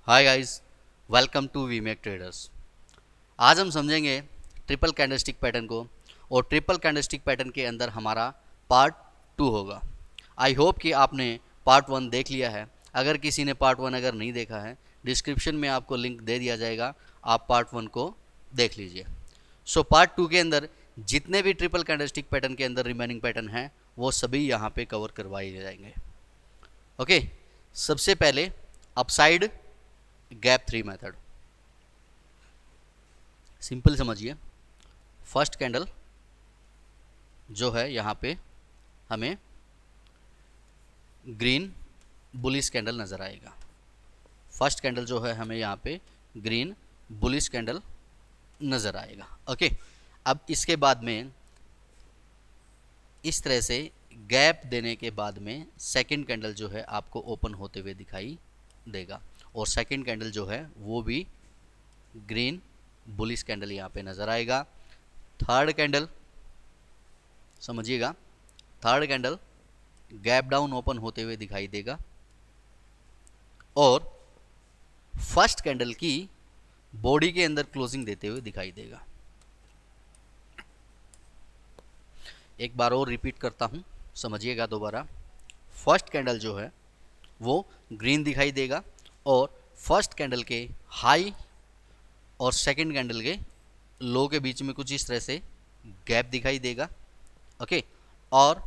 Hi guys, welcome to Wemake traders. आज हम समझेंगे ट्रिपल कैंडलस्टिक पैटर्न को और ट्रिपल कैंडलस्टिक पैटर्न के अंदर हमारा पार्ट 2 होगा। आई होप कि आपने पार्ट 1 देख लिया है। अगर किसी ने पार्ट 1 अगर नहीं देखा है, डिस्क्रिप्शन में आपको लिंक दे दिया जाएगा, आप पार्ट 1 को देख लीजिए। सो पार्ट 2 के अंदर जितने भी ट्रिपल कैंडलस्टिक पैटर्न के अंदर रिमेनिंग पैटर्न हैं वो सभी यहाँ पे कवर करवाए जाएंगे। ओके, सबसे पहले अपसाइड गैप 3 मेथड। सिंपल समझिए, फर्स्ट कैंडल जो है यहाँ पे हमें ग्रीन बुलिश कैंडल नज़र आएगा। फर्स्ट कैंडल जो है हमें यहाँ पे ग्रीन बुलिश कैंडल नज़र आएगा। ओके, अब इसके बाद में इस तरह से गैप देने के बाद में सेकंड कैंडल जो है आपको ओपन होते हुए दिखाई देगा और सेकंड कैंडल जो है वो भी ग्रीन बुलिश कैंडल यहाँ पे नज़र आएगा। थर्ड कैंडल समझिएगा, third candle gap down open होते हुए दिखाई देगा और फर्स्ट कैंडल की बॉडी के अंदर क्लोजिंग देते हुए दिखाई देगा। एक बार और रिपीट करता हूँ, समझिएगा दोबारा। फर्स्ट कैंडल जो है वो ग्रीन दिखाई देगा और फर्स्ट कैंडल के हाई और सेकंड कैंडल के लो के बीच में कुछ इस तरह से गैप दिखाई देगा। ओके, और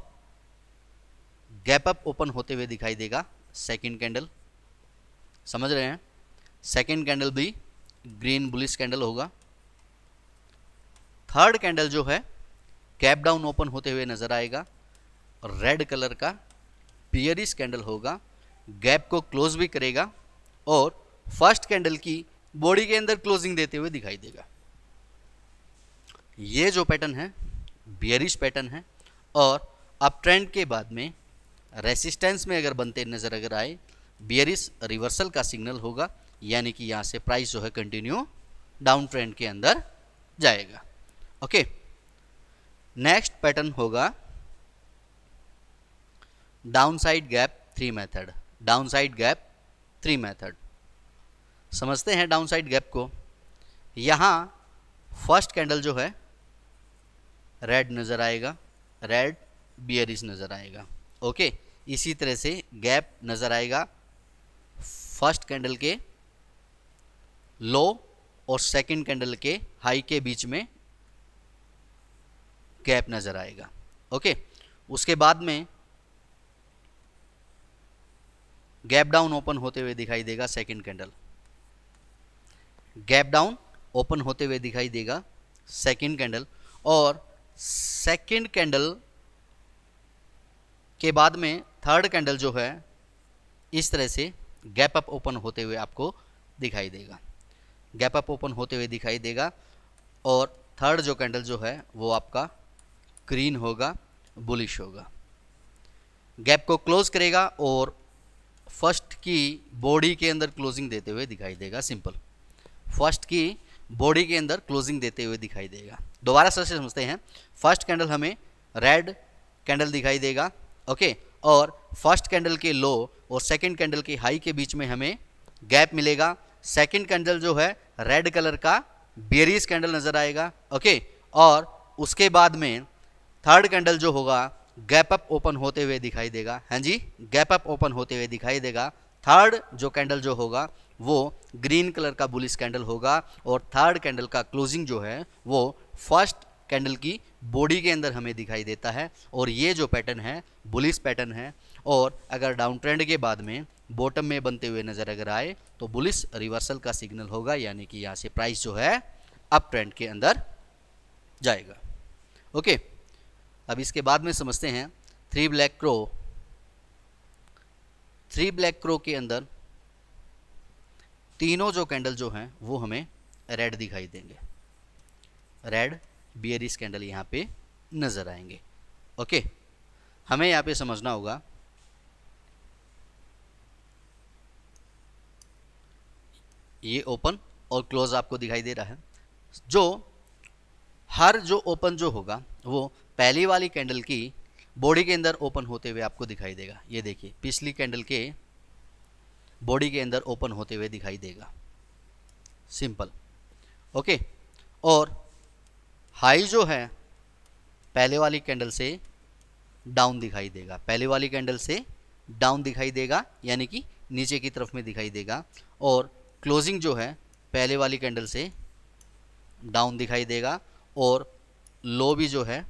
गैप अप ओपन होते हुए दिखाई देगा सेकंड कैंडल। समझ रहे हैं? सेकंड कैंडल भी ग्रीन बुलिश कैंडल होगा। थर्ड कैंडल जो है गैप डाउन ओपन होते हुए नजर आएगा और रेड कलर का बियरिश कैंडल होगा, गैप को क्लोज भी करेगा और फर्स्ट कैंडल की बॉडी के अंदर क्लोजिंग देते हुए दिखाई देगा। ये जो पैटर्न है बियरिश पैटर्न है और अप ट्रेंड के बाद में रेसिस्टेंस में अगर बनते नजर अगर आए, बियरिश रिवर्सल का सिग्नल होगा, यानी कि यहाँ से प्राइस जो है कंटिन्यू डाउन ट्रेंड के अंदर जाएगा। ओके, नेक्स्ट पैटर्न होगा downside gap 3 method. Downside gap 3 method समझते हैं डाउनसाइड गैप को। यहाँ फर्स्ट कैंडल जो है रेड नज़र आएगा, रेड बियरिश नज़र आएगा। ओके, इसी तरह से गैप नज़र आएगा फर्स्ट कैंडल के लो और सेकंड कैंडल के हाई के बीच में गैप नज़र आएगा। ओके, उसके बाद में गैप डाउन ओपन होते हुए दिखाई देगा second candle. Gap down open होते हुए दिखाई देगा सेकंड कैंडल और सेकंड कैंडल के बाद में थर्ड कैंडल जो है इस तरह से गैप अप ओपन होते हुए आपको दिखाई देगा। गैप अप ओपन होते हुए दिखाई देगा और थर्ड जो कैंडल जो है वो आपका ग्रीन होगा, बुलिश होगा, गैप को क्लोज करेगा और फर्स्ट की बॉडी के अंदर क्लोजिंग देते हुए दिखाई देगा। सिंपल, फर्स्ट की बॉडी के अंदर क्लोजिंग देते हुए दिखाई देगा। दोबारा से समझते हैं, फर्स्ट कैंडल हमें रेड कैंडल दिखाई देगा। ओके, और फर्स्ट कैंडल के लो और सेकंड कैंडल के हाई के बीच में हमें गैप मिलेगा। सेकंड कैंडल जो है रेड कलर का बियरिश कैंडल नजर आएगा। ओके, और उसके बाद में थर्ड कैंडल जो होगा गैप अप ओपन होते हुए दिखाई देगा। हाँ जी, गैप अप ओपन होते हुए दिखाई देगा। थर्ड जो कैंडल जो होगा वो ग्रीन कलर का बुलिश कैंडल होगा और थर्ड कैंडल का क्लोजिंग जो है वो फर्स्ट कैंडल की बॉडी के अंदर हमें दिखाई देता है और ये जो पैटर्न है बुलिश पैटर्न है। और अगर डाउन ट्रेंड के बाद में बॉटम में बनते हुए नजर अगर आए तो बुलिश रिवर्सल का सिग्नल होगा, यानी कि यहाँ से प्राइस जो है अप ट्रेंड के अंदर जाएगा। ओके, अब इसके बाद में समझते हैं three black crow. Three black crow के अंदर तीनों जो कैंडल जो हैं वो हमें रेड दिखाई देंगे, रेड बियरिश कैंडल यहाँ पे नजर आएंगे। ओके, हमें यहाँ पे समझना होगा ये ओपन और क्लोज आपको दिखाई दे रहा है। जो हर जो ओपन जो होगा वो पहली वाली कैंडल की बॉडी के अंदर ओपन होते हुए आपको दिखाई देगा। ये देखिए, पिछली कैंडल के बॉडी के अंदर ओपन होते हुए दिखाई देगा, सिंपल। ओके, और हाई जो है पहले वाली कैंडल से डाउन दिखाई देगा, पहले वाली कैंडल से डाउन दिखाई देगा, यानी कि नीचे की तरफ में दिखाई देगा। और क्लोजिंग जो है पहले वाली कैंडल से डाउन दिखाई देगा, और लो भी जो है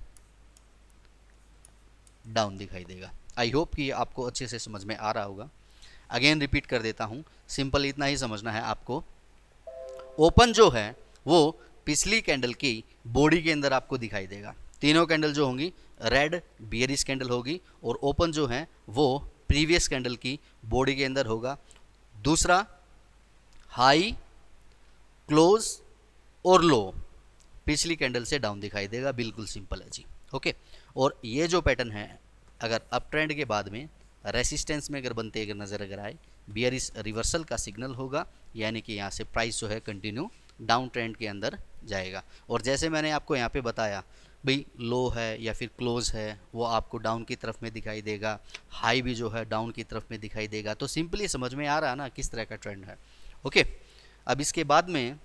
डाउन दिखाई देगा। आई होप कि आपको अच्छे से समझ में आ रहा होगा। अगेन रिपीट कर देता हूँ, सिंपल इतना ही समझना है आपको। ओपन जो है वो पिछली कैंडल की बॉडी के अंदर आपको दिखाई देगा। तीनों कैंडल जो होंगी रेड बियरिश कैंडल होगी, और ओपन जो है वो प्रीवियस कैंडल की बॉडी के अंदर होगा। दूसरा, हाई, क्लोज और लो पिछली कैंडल से डाउन दिखाई देगा, बिल्कुल सिंपल है जी। ओके, और ये जो पैटर्न है अगर अप ट्रेंड के बाद में रेसिस्टेंस में अगर बनते अगर नज़र अगर आए, बियरिश रिवर्सल का सिग्नल होगा, यानी कि यहाँ से प्राइस जो है कंटिन्यू डाउन ट्रेंड के अंदर जाएगा। और जैसे मैंने आपको यहाँ पे बताया भाई, लो है या फिर क्लोज है वो आपको डाउन की तरफ में दिखाई देगा, हाई भी जो है डाउन की तरफ में दिखाई देगा। तो सिंपली समझ में आ रहा है ना किस तरह का ट्रेंड है। ओके, अब इसके बाद में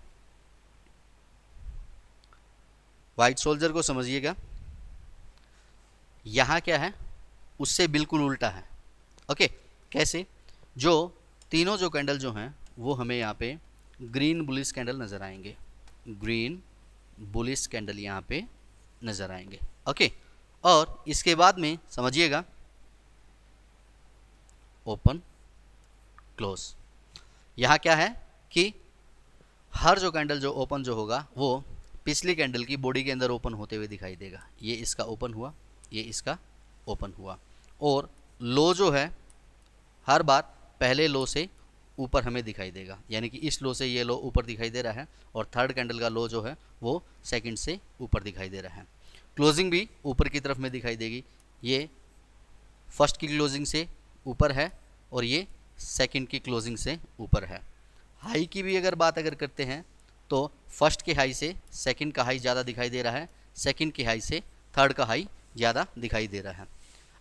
वाइट सोल्जर को समझिएगा, यहाँ क्या है उससे बिल्कुल उल्टा है। ओके, कैसे? जो तीनों जो कैंडल जो हैं वो हमें यहाँ पे ग्रीन बुलिश कैंडल नज़र आएंगे, ग्रीन बुलिश कैंडल यहाँ पे नज़र आएंगे। ओके, और इसके बाद में समझिएगा ओपन क्लोज। यहाँ क्या है कि हर जो कैंडल जो ओपन जो होगा वो पिछली कैंडल की बॉडी के अंदर ओपन होते हुए दिखाई देगा। ये इसका ओपन हुआ, ये इसका ओपन हुआ, और लो जो है हर बार पहले लो से ऊपर हमें दिखाई देगा, यानी कि इस लो से ये लो ऊपर दिखाई दे रहा है, और थर्ड कैंडल का लो जो है वो सेकंड से ऊपर दिखाई दे रहा है। क्लोजिंग भी ऊपर की तरफ में दिखाई देगी, ये फर्स्ट की क्लोजिंग से ऊपर है और ये सेकंड की क्लोजिंग से ऊपर है। हाई की भी अगर बात अगर करते हैं तो फर्स्ट के हाई से सेकंड का हाई ज़्यादा दिखाई दे रहा है, सेकंड के हाई से थर्ड का हाई ज़्यादा दिखाई दे रहा है।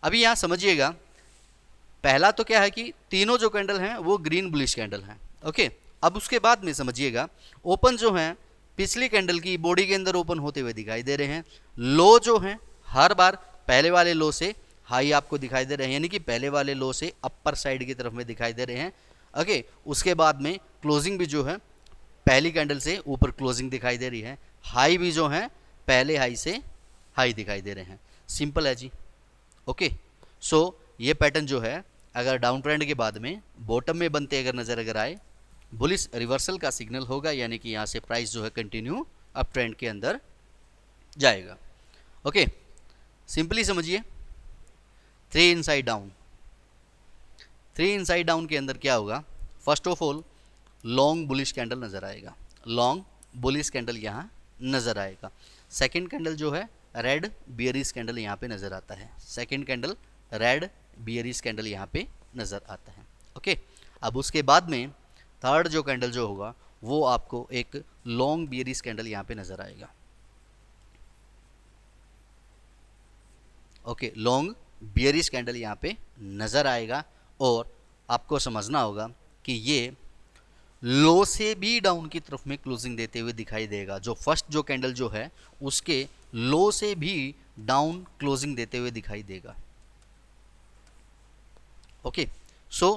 अभी यहाँ समझिएगा, पहला तो क्या है कि तीनों जो कैंडल हैं वो ग्रीन बुलिश कैंडल हैं। ओके, अब उसके बाद में समझिएगा ओपन जो हैं पिछली कैंडल की बॉडी के अंदर ओपन होते हुए दिखाई दे रहे हैं। लो जो हैं हर बार पहले वाले लो से हाई आपको दिखाई दे रहे हैं, यानी कि पहले वाले लो से अपर साइड की तरफ में दिखाई दे रहे हैं। ओके, उसके बाद में क्लोजिंग भी जो है पहली कैंडल से ऊपर क्लोजिंग दिखाई दे रही है, हाई भी जो है पहले हाई से हाई दिखाई दे रहे हैं। सिंपल है जी। ओके, सो ये पैटर्न जो है अगर डाउन ट्रेंड के बाद में बॉटम में बनते अगर नज़र अगर आए, बुलिश रिवर्सल का सिग्नल होगा, यानी कि यहाँ से प्राइस जो है कंटिन्यू अप ट्रेंड के अंदर जाएगा। ओके, सिंपली समझिए, 3 इनसाइड डाउन, 3 इनसाइड डाउन के अंदर क्या होगा? First of all long bullish candle नज़र आएगा, लॉन्ग बुलिश कैंडल यहाँ नज़र आएगा। सेकंड कैंडल जो है रेड बियरिश कैंडल यहाँ पे नज़र आता है, second candle red bearish candle यहाँ पे नज़र आता है। ओके, अब उसके बाद में थर्ड जो कैंडल जो होगा वो आपको एक लॉन्ग बियरिश कैंडल यहाँ पे नज़र आएगा। ओके, लॉन्ग बियरिश कैंडल यहाँ पे नज़र आएगा, और आपको समझना होगा कि ये लो से भी डाउन की तरफ में क्लोजिंग देते हुए दिखाई देगा। जो फर्स्ट जो कैंडल जो है उसके लो से भी डाउन क्लोजिंग देते हुए दिखाई देगा। ओके, सो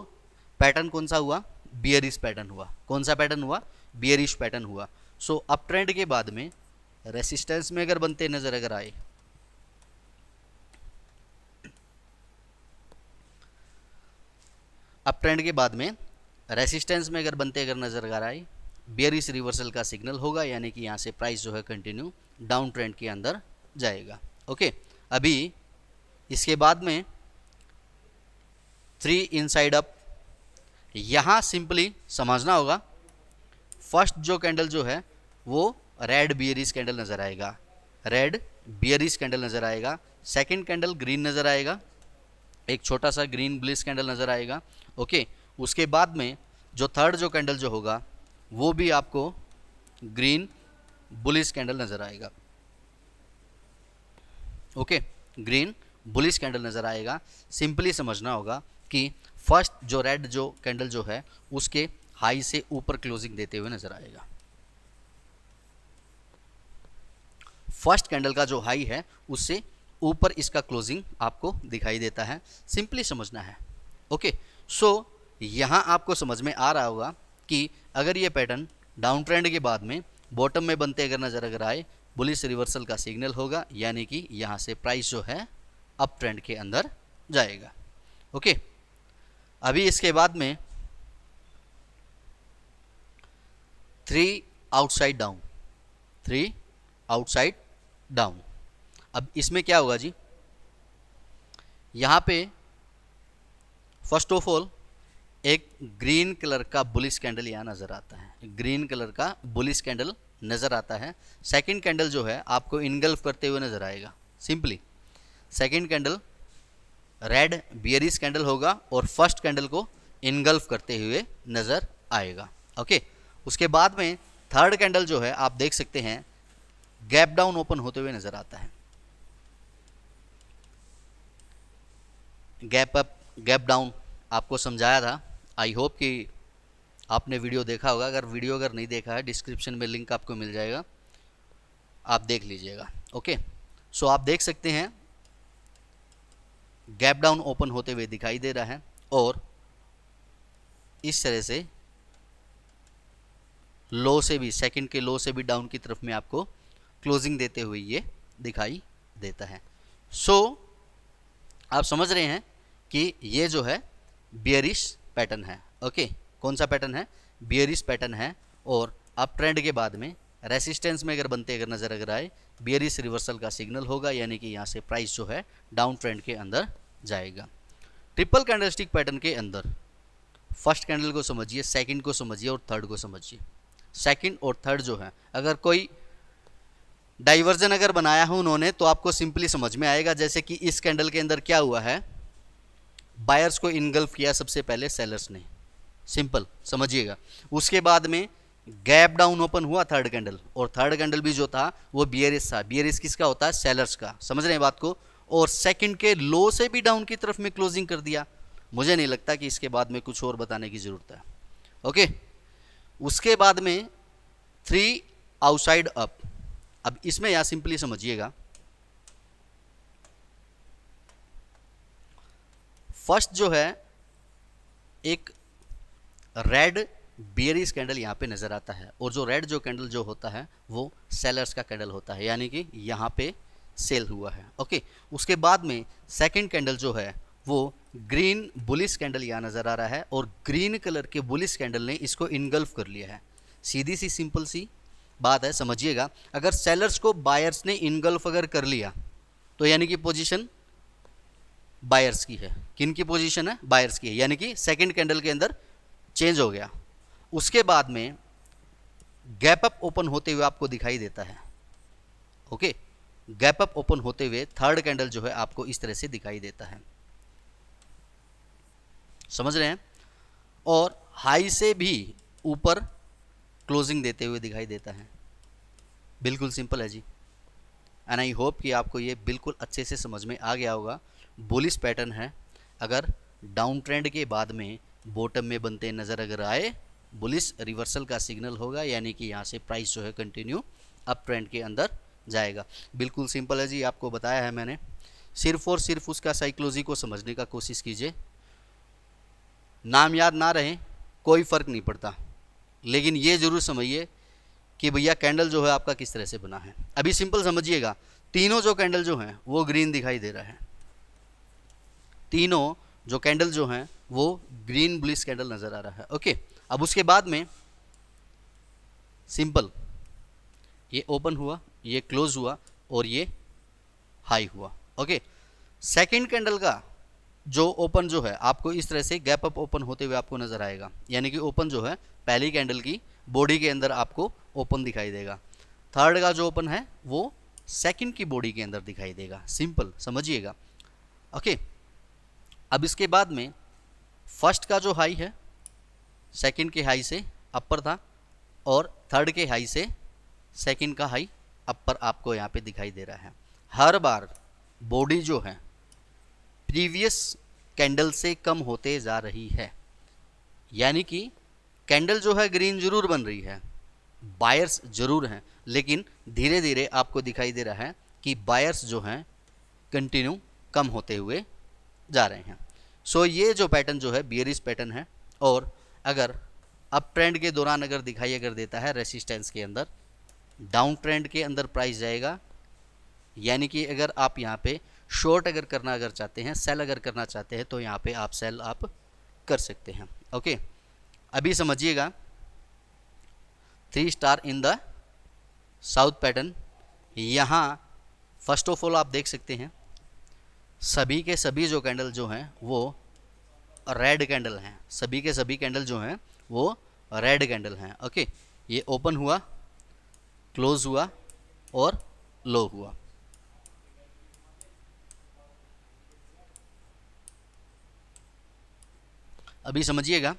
पैटर्न कौन सा हुआ? बियरिश पैटर्न हुआ। कौन सा पैटर्न हुआ? बियरिश पैटर्न हुआ। सो अप ट्रेंड के बाद में रेसिस्टेंस में अगर बनते नजर अगर आए, अप ट्रेंड के बाद में रेसिस्टेंस में अगर बनते अगर नजर अगर आए, बियरिश रिवर्सल का सिग्नल होगा, यानी कि यहाँ से प्राइस जो है कंटिन्यू डाउन ट्रेंड के अंदर जाएगा। ओके, अभी इसके बाद में 3 इनसाइड अप, यहाँ सिंपली समझना होगा फर्स्ट जो कैंडल जो है वो रेड बियरिश कैंडल नज़र आएगा, रेड बियरिश कैंडल नज़र आएगा। सेकंड कैंडल ग्रीन नज़र आएगा, एक छोटा सा ग्रीन बुलिश कैंडल नज़र आएगा। ओके, उसके बाद में जो थर्ड जो कैंडल जो होगा वो भी आपको ग्रीन बुलिश कैंडल नज़र आएगा। ओके, ग्रीन बुलिश कैंडल नज़र आएगा। सिंपली समझना होगा कि फर्स्ट जो रेड जो कैंडल जो है उसके हाई से ऊपर क्लोजिंग देते हुए नजर आएगा। फर्स्ट कैंडल का जो हाई है उससे ऊपर इसका क्लोजिंग आपको दिखाई देता है, सिंपली समझना है। ओके, सो यहाँ आपको समझ में आ रहा होगा कि अगर ये पैटर्न डाउन ट्रेंड के बाद में बॉटम में बनते अगर आए, बुलिश रिवर्सल का सिग्नल होगा, यानी कि यहाँ से प्राइस जो है अप ट्रेंड के अंदर जाएगा। ओके, अभी इसके बाद में 3 आउटसाइड डाउन, 3 आउटसाइड डाउन। अब इसमें क्या होगा जी, यहाँ पे फर्स्ट ऑफ ऑल एक ग्रीन कलर का बुलिश कैंडल यहाँ नज़र आता है, ग्रीन कलर का बुलिश कैंडल नज़र आता है। सेकंड कैंडल जो है आपको इनगल्फ करते हुए नज़र आएगा। Simply second candle red bearish candle होगा और फर्स्ट कैंडल को इनगल्फ करते हुए नज़र आएगा। ओके, उसके बाद में थर्ड कैंडल जो है आप देख सकते हैं गैप डाउन ओपन होते हुए नज़र आता है। गैप अप गैप डाउन आपको समझाया था, आई होप कि आपने वीडियो देखा होगा। अगर वीडियो नहीं देखा है, डिस्क्रिप्शन में लिंक आपको मिल जाएगा, आप देख लीजिएगा। ओके, सो आप देख सकते हैं गैप डाउन ओपन होते हुए दिखाई दे रहा है और इस तरह से लो से भी, सेकंड के लो से भी डाउन की तरफ में आपको क्लोजिंग देते हुए ये दिखाई देता है। सो आप समझ रहे हैं कि ये जो है बियरिश पैटर्न है। ओके, कौन सा पैटर्न है? बियरिश पैटर्न है। और अप ट्रेंड के बाद में रेसिस्टेंस में बनते नजर आए, बियरिश रिवर्सल का सिग्नल होगा, यानी कि यहाँ से प्राइस जो है डाउन ट्रेंड के अंदर जाएगा। ट्रिपल कैंडलस्टिक पैटर्न के अंदर फर्स्ट कैंडल को समझिए, सेकंड को समझिए और थर्ड को समझिए। सेकंड और थर्ड जो है, अगर कोई डाइवर्जन अगर बनाया हो उन्होंने तो आपको सिंपली समझ में आएगा। जैसे कि इस कैंडल के अंदर क्या हुआ है, बायर्स को इनगल्फ किया सबसे पहले सेलर्स ने, सिंपल समझिएगा। उसके बाद में गैप डाउन ओपन हुआ थर्ड कैंडल, और थर्ड कैंडल भी जो था वो बियरिश था। बियरिश किसका होता है? सेलर्स का। समझ रहे हैं बात को? और सेकंड के लो से भी डाउन की तरफ में क्लोजिंग कर दिया। मुझे नहीं लगता कि इसके बाद में कुछ और बताने की जरूरत है। ओके, उसके बाद में 3 आउटसाइड अप। अब इसमें यहां सिंपली समझिएगा, फर्स्ट जो है एक रेड बियरिश कैंडल यहाँ पे नज़र आता है, और जो रेड जो कैंडल जो होता है वो सेलर्स का कैंडल होता है, यानी कि यहाँ पे सेल हुआ है। ओके, उसके बाद में सेकंड कैंडल जो है वो ग्रीन बुलिश कैंडल यहाँ नज़र आ रहा है, और ग्रीन कलर के बुलिश कैंडल ने इसको इनगल्फ कर लिया है। सीधी सी सिंपल सी बात है, समझिएगा। अगर सेलर्स को बायर्स ने इनगल्फ अगर कर लिया तो यानी कि पोजीशन बायर्स की है। किन की पोजीशन है? बायर्स की है, यानी कि सेकंड कैंडल के अंदर चेंज हो गया। उसके बाद में गैप अप ओपन होते हुए आपको दिखाई देता है। ओके, गैप अप ओपन होते हुए थर्ड कैंडल जो है आपको इस तरह से दिखाई देता है, समझ रहे हैं? और हाई से भी ऊपर क्लोजिंग देते हुए दिखाई देता है। बिल्कुल सिंपल है जी, एंड आई होप कि आपको ये बिल्कुल अच्छे से समझ में आ गया होगा। बुलिश पैटर्न है, अगर डाउन ट्रेंड के बाद में बॉटम में बनते नज़र अगर आए, बुलिश रिवर्सल का सिग्नल होगा, यानी कि यहाँ से प्राइस जो है कंटिन्यू अप ट्रेंड के अंदर जाएगा। बिल्कुल सिंपल है जी, आपको बताया है मैंने। सिर्फ और सिर्फ उसका साइकोलॉजी को समझने का कोशिश कीजिए। नाम याद ना रहे कोई फ़र्क नहीं पड़ता, लेकिन ये ज़रूर समझिए कि भैया कैंडल जो है आपका किस तरह से बना है। अभी सिंपल समझिएगा, तीनों जो कैंडल जो हैं वो ग्रीन दिखाई दे रहा है। तीनों जो कैंडल जो हैं वो ग्रीन बुलिश कैंडल नज़र आ रहा है। ओके, अब उसके बाद में सिंपल ये ओपन हुआ, ये क्लोज हुआ और ये हाई हुआ। ओके, सेकंड कैंडल का जो ओपन जो है आपको इस तरह से गैप अप ओपन होते हुए आपको नज़र आएगा, यानी कि ओपन जो है पहली कैंडल की बॉडी के अंदर आपको ओपन दिखाई देगा। थर्ड का जो ओपन है वो सेकंड की बॉडी के अंदर दिखाई देगा। सिंपल समझिएगा। ओके, अब इसके बाद में फर्स्ट का जो हाई है सेकंड के हाई से अपर था, और थर्ड के हाई से सेकंड का हाई अपर आपको यहाँ पे दिखाई दे रहा है। हर बार बॉडी जो है प्रीवियस कैंडल से कम होते जा रही है, यानी कि कैंडल जो है ग्रीन जरूर बन रही है, बायर्स जरूर हैं, लेकिन धीरे धीरे आपको दिखाई दे रहा है कि बायर्स जो हैं कंटिन्यू कम होते हुए जा रहे हैं। सो ये जो पैटर्न जो है बियरिश पैटर्न है, और अगर अप ट्रेंड के दौरान अगर दिखाई अगर देता है रेसिस्टेंस के अंदर, डाउन ट्रेंड के अंदर प्राइस जाएगा, यानी कि अगर आप यहाँ पे शॉर्ट अगर करना अगर चाहते हैं, सेल अगर करना चाहते हैं, तो यहाँ पे आप सेल आप कर सकते हैं। ओके, अभी समझिएगा 3 star in the south pattern. यहाँ फर्स्ट ऑफ ऑल आप देख सकते हैं सभी के सभी जो कैंडल जो हैं वो रेड कैंडल हैं, सभी के सभी कैंडल जो हैं वो रेड कैंडल हैं। ओके, ये ओपन हुआ, क्लोज हुआ और लो हुआ। अभी समझिएगा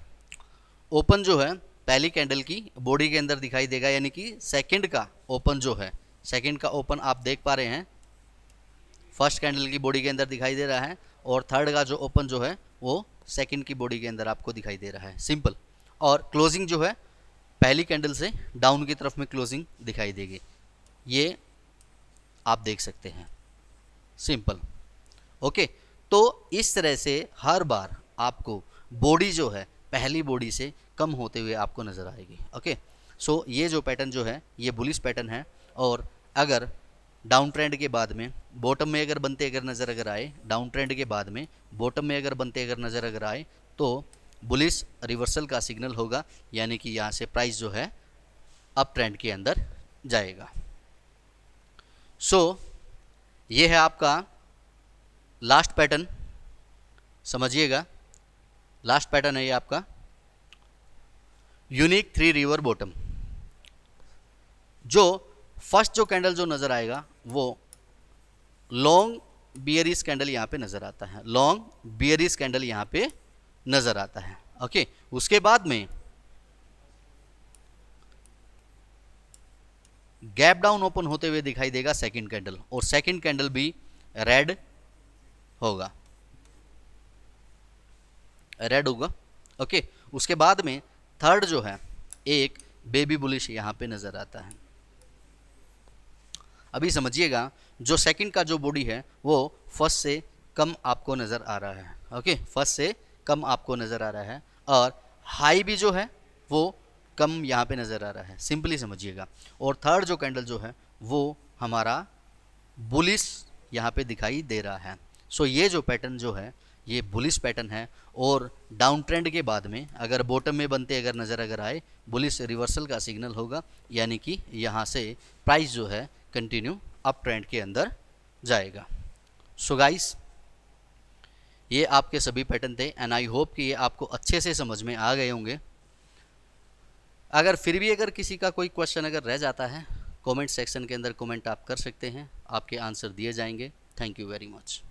ओपन जो है पहली कैंडल की बॉडी के अंदर दिखाई देगा, यानी कि सेकंड का ओपन जो है, सेकंड का ओपन आप देख पा रहे हैं फर्स्ट कैंडल की बॉडी के अंदर दिखाई दे रहा है, और थर्ड का जो ओपन जो है वो सेकंड की बॉडी के अंदर आपको दिखाई दे रहा है, सिंपल। और क्लोजिंग जो है पहली कैंडल से डाउन की तरफ में क्लोजिंग दिखाई देगी, ये आप देख सकते हैं, सिंपल। ओके, तो इस तरह से हर बार आपको बॉडी जो है पहली बॉडी से कम होते हुए आपको नज़र आएगी। ओके, सो ये जो पैटर्न जो है ये बुलिश पैटर्न है, और अगर डाउन ट्रेंड के बाद में बॉटम में अगर बनते अगर नज़र अगर आए, डाउन ट्रेंड के बाद में बॉटम में अगर बनते अगर नज़र अगर आए, तो बुलिश रिवर्सल का सिग्नल होगा, यानी कि यहाँ से प्राइस जो है अप ट्रेंड के अंदर जाएगा। सो ये है आपका लास्ट पैटर्न, समझिएगा लास्ट पैटर्न है ये आपका यूनिक 3 रिवर बॉटम। जो फर्स्ट जो कैंडल जो नज़र आएगा वो लॉन्ग बियरिश कैंडल यहाँ पे नज़र आता है, लॉन्ग बियरिश कैंडल यहाँ पे नज़र आता है। ओके, उसके बाद में गैप डाउन ओपन होते हुए दिखाई देगा सेकंड कैंडल, और सेकंड कैंडल भी रेड होगा, रेड होगा। ओके, उसके बाद में थर्ड जो है एक बेबी बुलिश यहाँ पे नज़र आता है। अभी समझिएगा जो सेकंड का जो बॉडी है वो फर्स्ट से कम आपको नज़र आ रहा है। ओके, फर्स्ट से कम आपको नज़र आ रहा है, और हाई भी जो है वो कम यहाँ पे नज़र आ रहा है, सिंपली समझिएगा। और थर्ड जो कैंडल जो है वो हमारा बुलिश यहाँ पे दिखाई दे रहा है। सो ये जो पैटर्न जो है ये बुलिश पैटर्न है, और डाउन ट्रेंड के बाद में अगर बॉटम में बनते अगर नज़र अगर आए, बुलिश रिवर्सल का सिग्नल होगा, यानी कि यहाँ से प्राइस जो है कंटिन्यू अप ट्रेंड के अंदर जाएगा। सो गाइस, ये आपके सभी पैटर्न थे, एंड आई होप कि ये आपको अच्छे से समझ में आ गए होंगे। अगर फिर भी अगर किसी का कोई क्वेश्चन अगर रह जाता है, कमेंट सेक्शन के अंदर कमेंट आप कर सकते हैं, आपके आंसर दिए जाएंगे। Thank you very much.